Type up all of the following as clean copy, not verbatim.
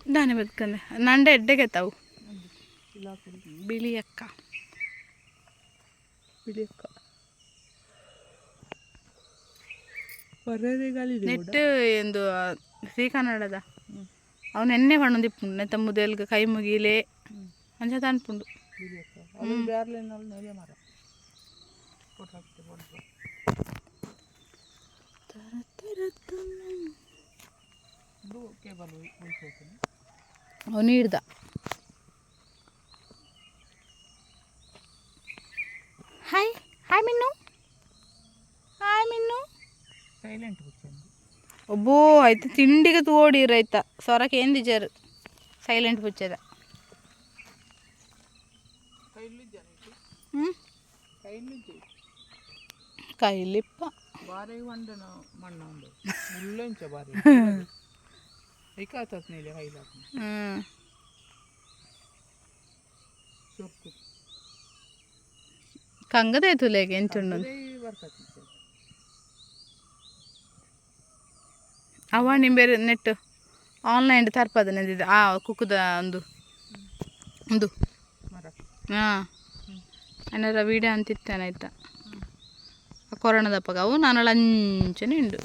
ದಾನೆ ಬದುಕಂದೆ ನಂಡೆ ಎಡ್ಡೆಗೆ ತಾವು ಬಿಳಿ ಅಕ್ಕ ನೆಟ್ಟು ಎಂದು ಶ್ರೀ ಕನ್ನಡದ ಅವನು ಎಣ್ಣೆ ಪಣ್ಣೊಂದಿಪ್ಪುಂಡು ನೆತ್ತ ಮುದೆಲ್ಗ ಕೈ ಮುಗಿಲೆ ಅಂಚ ತನ್ಪುಂಡು ಅವನು ಹಿಡ್ದ ಹಾಯ್ ಹಾಯ್ ಮಿನ್ನು ಹಾಯ್ ಮಿನ್ನು ಸೈಲೆಂಟ್ ಒಬ್ಬೋ ಆಯ್ತು ತಿಂಡಿಗೆ ತೋಡಿ ರೈತ ಸೊರಕ್ಕೆ ಎಂದಿಜರು ಸೈಲೆಂಟ್ ಪುಚ್ಚದ ಕೈಲಿಪ್ಪ ಬಾರಿ ಮಂಡನ ಮಣ್ಣ ಉಂಡು ಮುಳ್ಳಂಚ ಬಾರಿ ಐಕಾತತ್ ನೀಲೆ ಕೈಲಾಕ ಸೊಪ್ಪು ಕಂಗದೆ ತುಲೆಗೆ ಎಂಚುಂಡು ಬರ್ತತಿ ಅವ ನಿಂಬೇರೆ ನೆಟ್ ಆನ್ಲೈನ್ ತರ್ಪದ ನೆಂದಿದ್ದೆ ಆ ಕುಕ್ಕುದ ಒಂದು ಹಾಂ ಏನಾರ ವೀಡಿಯೋ ಅಂತಿತ್ತೇನೆ ಆಯ್ತಾ ಕೊರೋನಾದಪ್ಪಗ ಅವು ನಾನು ಅಂಚನೆ ಉಂಡು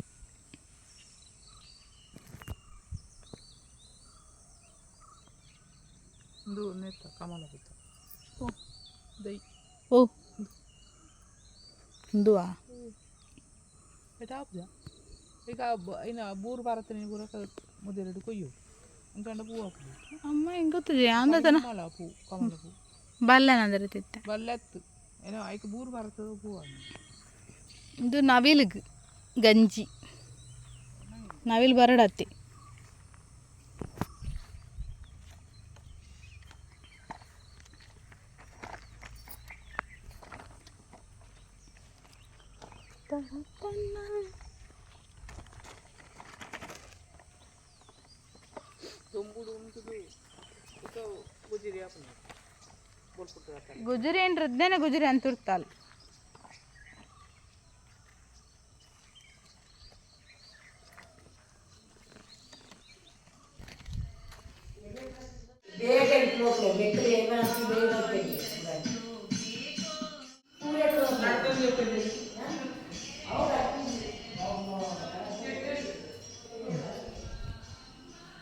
ಓ ದುವಾ ಈಗ ಇನ್ನು ಬೂರು ಭಾರತ ಬೂರ ಮೊದಲೆರಡು ಕೊಯ್ಯು ಅಂಕಂಡ ಪೂ ಹಾಕು ಅಮ್ಮ ಹೆಂಗೆ ಗೊತ್ತಿದೆ ಅಂದತನ ಪೂ ಕಮಲ ಪೂ ಬಲ್ಲೆನಂದ್ರೆ ತಿತ್ತ ಬಲ್ಲೆತ್ತು ಏನೋ ಆಯ್ಕೆ ಬೂರು ಭಾರತದ ಪೂ ಇದು ನವಿಲಿಗೆ ಗಂಜಿ ನವಿಲು ಬರಡತ್ತಿ ಗುಜರಿ ಏನು ರದ್ದೇನೆ ಗುಜರಿ ಅಂತಿರ್ತಲ್ಲ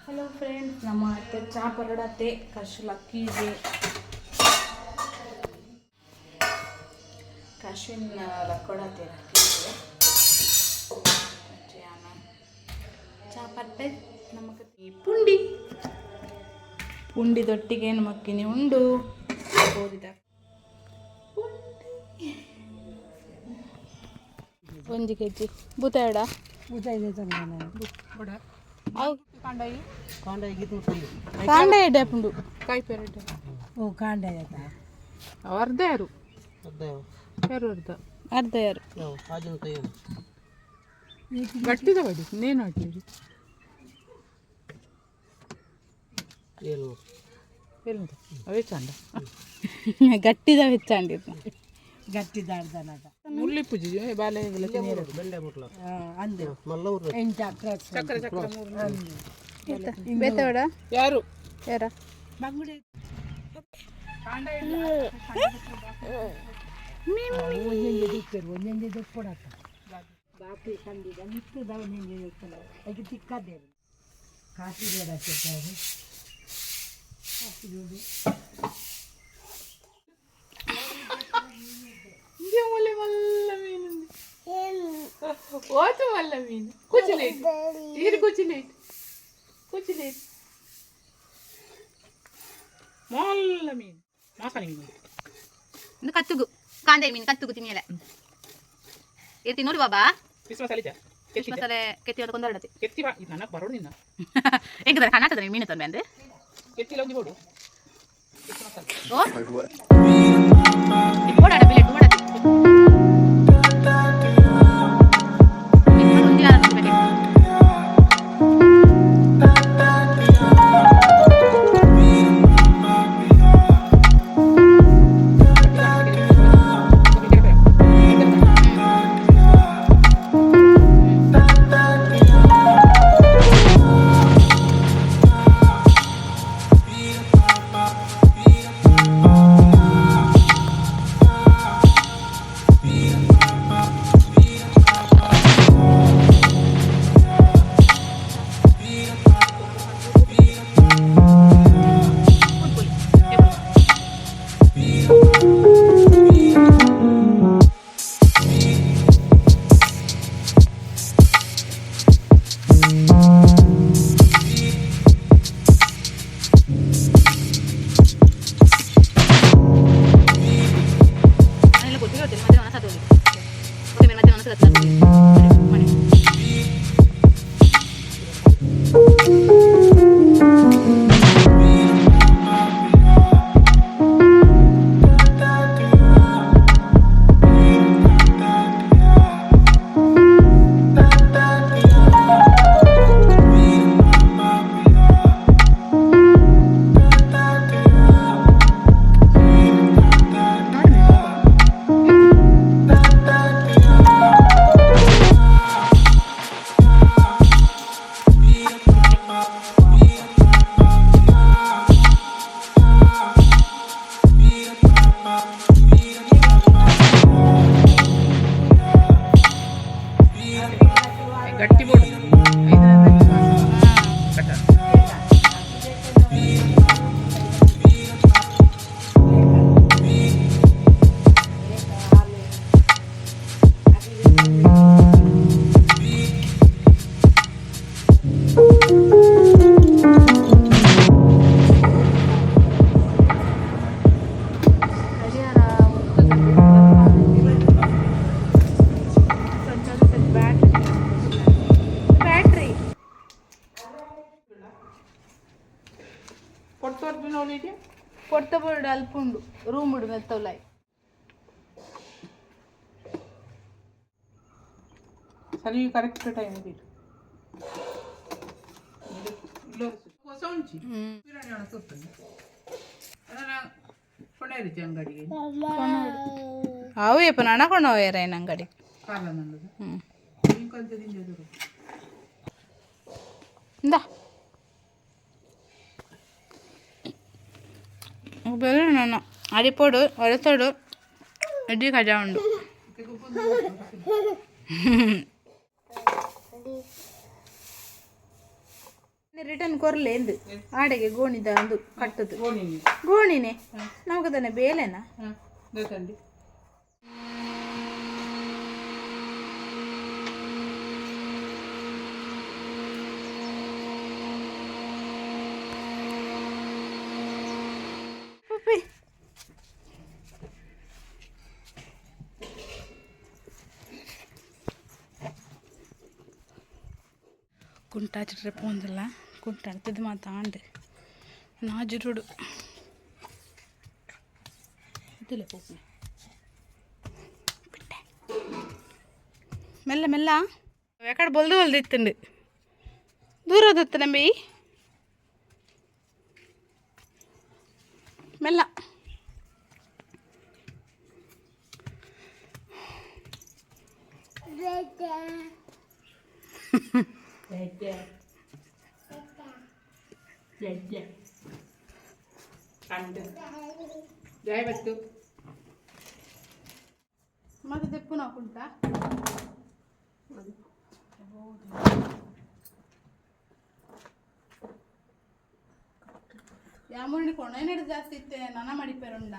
ಹಲೋ ಫ್ರೆಂಡ್ಸ್ ನಮ್ಮ ಅತ್ತೆ ಚಾ ಪರಡತ್ತೆ ಕಶು ಲಕ್ಕೀಜೆ ಕಶುವಿನ ಲಕ್ಕೊಡತ್ತೆ ಲಕ್ಕೀಜೆ ಚಾ ಪಟ್ಟೆ ನಮಗೆ ಈ ಪುಂಡಿ ದೊಟ್ಟಿಗೆ ನಮಕ್ಕಿನಿ ಉಂಡು ಓದಿದ ಒಂದು ಕೆಜಿ ಬೂತಾಡ ಕಾಂಡ ಎಡ್ಡೆ ಪುಂಡು ಕಾಯಿ ಪೆರಡ್ ಓ ಕಾಂಡ ಅರ್ಧ ಯಾರು ಅರ್ಧ ಯಾರು ಗಟ್ಟಿದ ಬಡಿ ನೇನು ಹಾಕಿ ಅವೇ ಚಂದ ಗಟ್ಟಿದ ಹೆಚ್ಚಂಡಿ ಗಟ್ಟಿದ ಅರ್ಧನದ ಮುಳ್ಳಿ ಪೂಜೆ ಬಾಲೆ ಬೆಂಡೆ ಮುಟ್ಲ ಅಂದೆ ಚಕ್ರ ಚಕ್ರ ಬೇತೋಡ ಯಾರು ಯಾರ ಬಂಗುಡೆ ಒಂದೊಂದು ಕೊಡತ್ತ ಬಾಕಿ ಕಂಡಿದ ಮಿತ್ತದ ಒಂದೊಂದು ಅದಕ್ಕೆ ತಿಕ್ಕದೇ ಕಾಫಿ ಬೇಡ మళ్ళీ మీను ఓటు మళ్ళీ మీను కూర్చోలేదు తీరు కూర్చోలేదు మళ్ళీ మీను మాకని ಇನ್ನು ಕತ್ತುಗು ಕಾಂದೆ ಮೀನು ಕತ್ತುಗು ತಿನ್ನಿಯಲ್ಲ ಇರ್ತಿ ನೋಡಿ ಬಾಬಾ ಮಸಾಲೆ ಕೆತ್ತಿ ಹೊಡ್ಕೊಂಡು ಹೊರಡತ್ತೆ ಕೆತ್ತಿ ಬಾ ಇದು ನನಗೆ ಬರೋದು ನಿನ್ನ ಹೆಂಗದ ಕಣ್ಣಾಗ್ತದೆ ಮೀನು ತಂದೆ ಅಂದ್ರೆ ಕೆತ್ತಿ ಲೋಗಿ ಬೋಡು ಓಡಾಡ ಬಿಲೆಟ್ ಆಯ್ಕೆ ಕೊಡ್ತ ಬೋರ್ಡ್ ಅಲ್ಪ ಉಂಡು ರೂಮ್ ಉಡು ಮೆತ್ತವಲಾಯ್ ಸರಿ ಕರೆಕ್ಟ್ ಟೈಮ್ ಇಟ್ಟು ಹೊಸ ಉಂಚಿ ಬಿರಿಯಾನಿ ಒಣ ತೋರ್ತದೆ ಅದನ್ನ ಕೊಂಡೇರಿಸಿ ಅಂಗಡಿಗೆ ಅವು ಏಪ ನಣಕೊಂಡು ಹೋಗ್ಯಾರ ಏನು ಅಂಗಡಿ ಕಾಲ ನನ್ನದು ಇಂಕೊಂತ ತಿಂದಿದ್ರು ಇಂದ ಬೆಲ್ಲ ನಾನು ಅಡಿಪೋಡು ಒಳತೋಡು ಅಡ್ಡಿ ಕಜಾ ಉಂಡು ರಿಟರ್ನ್ ಕೊರ್ಲೆ ಎಂದು ಆಡೆಗೆ ಗೋಣಿದ ಒಂದು ಕಟ್ಟದು ಗೋಣಿನೇ ನಮಗೆ ತಾನೆ ಬೇಲೆನಾ ಬೇಕಂಡಿ ಕುಂಟ ಚಿಟ್ರೆ ಪೋಂದಿಲ್ಲ ಕುಂಟ ಅಡ್ತದ್ದು ಮಾತಾಂಡೆ ನಾಜುರುಡು ಇದಿಲ್ಲ ಪೋಪಿ ಬಿಟ್ಟೆ ಮೆಲ್ಲ ಮೆಲ್ಲ ಎಕಡೆ ಬೊಲ್ದು ಹೊಲ್ದಿತ್ತಂಡು ದೂರ ಹೋದತ್ತ ನಂಬಿ ಮೆಲ್ಲ ಜಯ ಬತ್ತು ಮತ್ತೆ ತೆಪ್ಪು ನಾಕುಂಟ ಯಾಮೂರಿನ ಕೊಣೆನಡು ಜಾಸ್ತಿ ಇತ್ತೆ ನನ್ನ ಮಡಿಪೇರುಂಡ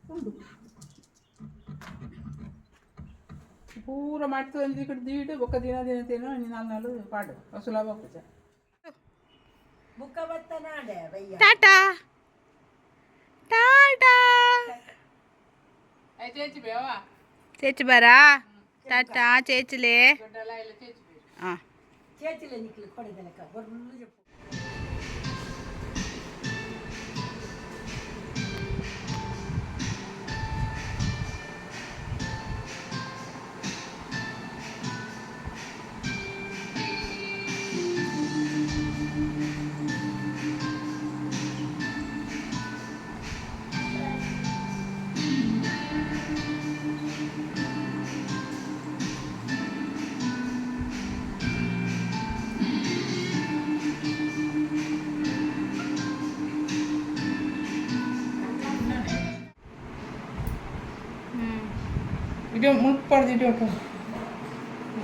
ಉಂಟು ಪೂರ ಮಾಡ್ತು ಅಂದ್ರೆ ಈ ಕಡೆ ದೀಡು ಬೊಕ್ಕ ದಿನ ದಿನ ತೇನೋ ನಾಲ್ನಾಳು ಪಾಡು ಸುಲಭ ಹೋಗ್ತದೆ ಮುಖ ಬತ್ತ ನಾಡೆ ಬಯ್ಯ ಟಾಟಾ ಟಾಟಾ ಆಯ್ತು ಹೆಚ್ಚು ಬೇವಾ ചേച്ചി ബരാ ടാറ്റാ ചേച്ചിലേ ದೊಡ್ಡಲ್ಲ ಎಲ್ಲ ಚೇಚು ಬೇಕು ആ చేతిలో నీకు కొడదలక బొర్రు చెప్పు ಇದು ಮುಟ್ಪಡ್ದು ಇದು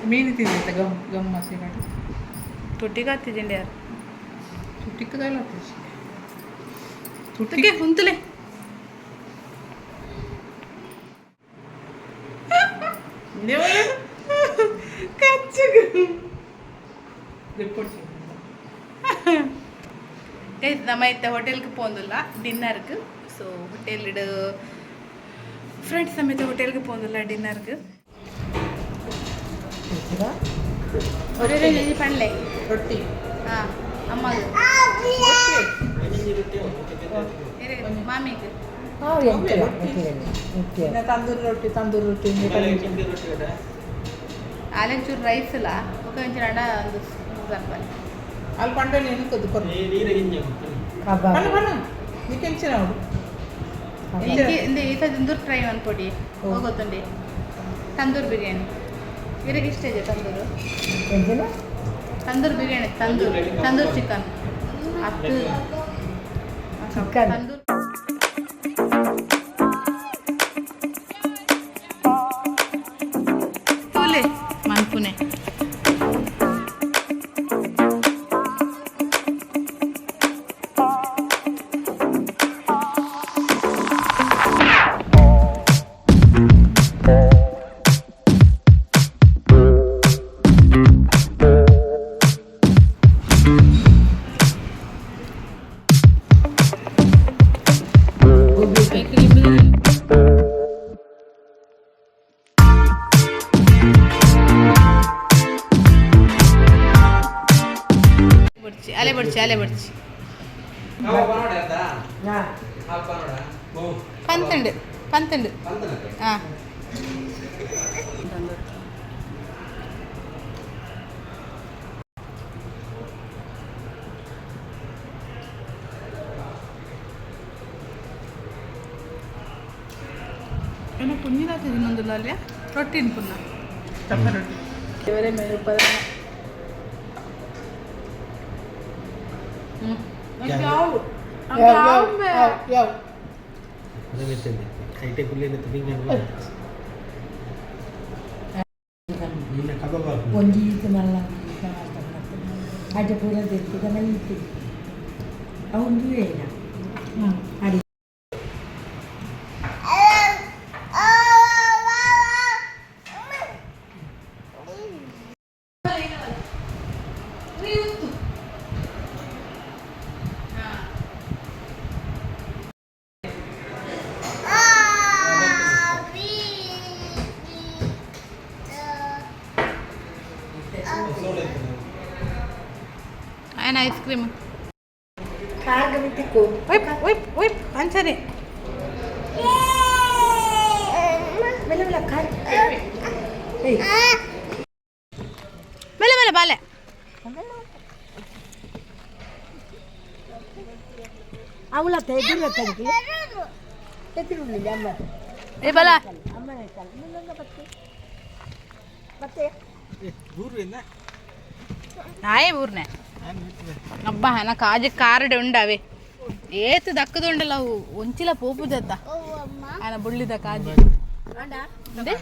ಮೀನು ತಿಂದಿತ್ತ ಗಮ್ಮಸಿ ಮಾಡಿ ತುಟ್ಟಿಗೆ ಹತ್ತಿದ್ದೀನಿ ಯಾರು ತುಟ್ಟಿಕ್ಕದಲ್ಲ ತುಟ್ಟಿಗೆ ಕುಂತಲೆ நம்ம இந்த ஹோட்டலுக்கு போந்தில்ல டின்னருக்கு ஸோ ஹோட்டலிடு ஃப்ரெண்ட்ஸ் நம்ம இந்த ஹோட்டலுக்கு போந்தில்ல டின்னருக்கு ஒரு ரெண்டு பண்ணலே ರೊಟ್ಟಿ ಹಾಂ ಅಮ್ಮದು ಮಾಮಿಗೆ ತಂದೂರಿ ರೊಟ್ಟಿ ಆಲೆಂಚೂರು ರೈಸ್ ಇಲ್ಲ ಒಂದು ರಡ ಒಂದು ರೂಪಾಯಿ ಅಲ್ಲಿ ಪಂಡ ನೆನಕದು ನೀಕೆಂಚಿನ ಈತ ತಂದೂರು ಫ್ರೈ ಅನ್ಕೊಡಿ ಹೋಗೋತುಂಡಿ ತಂದೂರು ಬಿರಿಯಾನಿ ಇವ್ರಿಗೆ ಇಷ್ಟ ಇದೆ ತಂದೂರು ತಂದೂರು ಬಿರಿಯಾನಿ ತಂದೂರು ಚಿಕನ್ ಹತ್ತು ತಂದೂರು ತೋಲೆ ಮನ್ಪುನೆ ಅಲೆ ಬಡ್ಚಿ പന്തുണ്ട് പന്തുണ്ട് ആ പിന്നെ കുഞ്ഞിനകത്ത് തിന്നൊന്നുമില്ല അല്ലേ റൊട്ടി തിന്ന ചപ്പ റൊട്ടി ഇവരെ മെഴുപ്പത ಒಂಜೀತು ಮಲ್ಲ ಅಜ್ಜ ಪೂರ ತೆತ್ತಿದಲ್ಲ ಇತ್ತು ಅವೊಂದು ಇಲ್ಲ ಅಡಿ ఆయన ఐస్ క్రీమ్ ಕಾಗಮಿಟ್ಟಿಕ್ಕು వైప్ వైప్ వైప్ అంచనే ಮೆಲ್ಲ ಮೆಲ್ಲ ಕಾರ್ మెల్ల మెల్ల బాలే ಅವಳ ತೆಗೆದಿಲ್ಲ ತೆಗಿ ಎತ್ತಿರಲಿಲ್ಲ ಅಮ್ಮ ఏ బాల ಅಮ್ಮನ ಆಯ್ತಲ್ಲ ನಿನ್ನಂಗ ಮತ್ತೆ ఆయే ఊరినే అబ్బా నాకు ఆజ కారడే ఉండవే ఏతు దక్కదుండల ಒಂಚಿಲ ಪೋಪುದತ್ತ ఆయన ಬುಳ್ಳಿದ ಕಾಜಿ ಅದೇ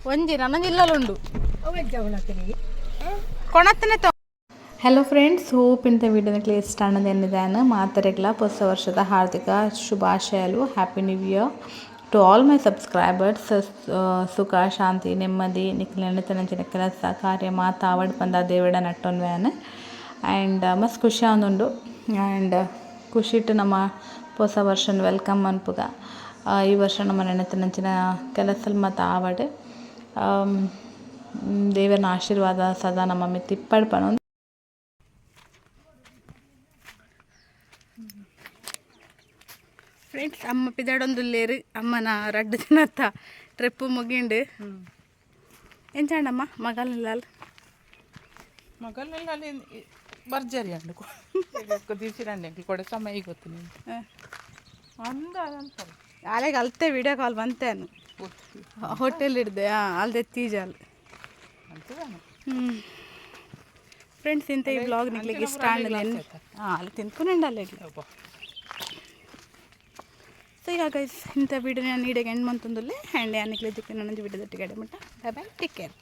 ಒಂಜಿ ನನ್ನ ಜಿಲ್ಲಲುಂಡು ಕೊಣತ್ತನೆ ಹಲೋ ಫ್ರೆಂಡ್ಸ್ ಹೋಪ್ ಇಂಥ ವಿಡಿಯೋನ ಇಷ್ಟ ಅನ್ನೋದು ಏನಿದೆ ಮಾತರೆಗಳ ಹೊಸ ವರ್ಷದ ಹಾರ್ದಿಕ ಶುಭಾಶಯಾలు happy new year to all my subscribers ಸುಖ ಶಾಂತಿ ನೆಮ್ಮದಿ ನಿಖಿಲಿನ ಕೆಲಸ ಕಾರ್ಯ ಮಾತು ಆವಡ್ ಬಂದ ದೇವಡ ನಟ್ಟೊನ್ವೇನ ಆ್ಯಂಡ್ ಮಸ್ತ್ ಖುಷಿ ಆಂದುಂಡು ಆ್ಯಂಡ್ ಖುಷಿಟ್ಟು ನಮ್ಮ ಹೊಸ ವರ್ಷನ ವೆಲ್ಕಮ್ ಅನ್ಪುಗ ಈ ವರ್ಷ ನಮ್ಮ ನೆನತಿನಂಚಿನ ಕೆಲಸಲ್ ಮತ್ತು ಆವಡ್ ದೇವರನ ಆಶೀರ್ವಾದ ಸದಾ ನಮ್ಮ ಮಿತ್ತು ಇಪ್ಪಡ್ಪಣ ಫ್ರೆಂಡ್ಸ್ ಅಮ್ಮ ಪಿದಾಡೊಂದುಲ್ಲೇರು ಅಮ್ಮನ ರಡ್ಡು ದಿನತ್ತ ಟ್ರಿಪ್ಪು ಮುಗಿಂಡು ಎಂಚಾಂಡಮ್ಮ ಮಗಲೆಲ್ಲ ಮಗಲೆಲ್ಲ ಅಲ್ಲಿ ಭರ್ಜರಿ ಅಂಡು ದಿವ್ಸಿರಂಡೆ ಕೊಡೆ ಸಮಯ ಗೊತ್ತು ನೀನು ಅಂದ ಅದಂತ ಆಲೆಗೆ ಅಲ್ತೆ ವಿಡಿಯೋ ಕಾಲ್ ಬಂತೇನು ಹೋಟೆಲ್ ಹಿಡ್ದೆ ಅಲ್ದೆ ತೀಜಲ್ ಫ್ರೆಂಡ್ಸ್ ಇಂಥ ಈ ಬ್ಲಾಗ್ ನಿಗ್ಲಿಕ್ಕೆ ಇಷ್ಟ ಆಗಲಿ ಅಲ್ಲಿ ತಿನ್ಕೊಂಡ್ ಅಲ್ಲೇ ಸೊ ಈಗ ಗೈಸ್ ಇಂಥ ವಿಡಿಯೋ ನಾನು ನೀಡಿಗೆ ಎಂಡ್ ಮಂತೊಂದುಲ್ಲೆ ಆ್ಯಂಡ್ ಯಾನಿಕ್ಲೆ ದಿಕ್ಕ ನನ್ನ ವಿಡಿಯೋದೊಟ್ಟಿಗೆ ಬೈ ಬೈ ಟೇಕ್ ಕೇರ್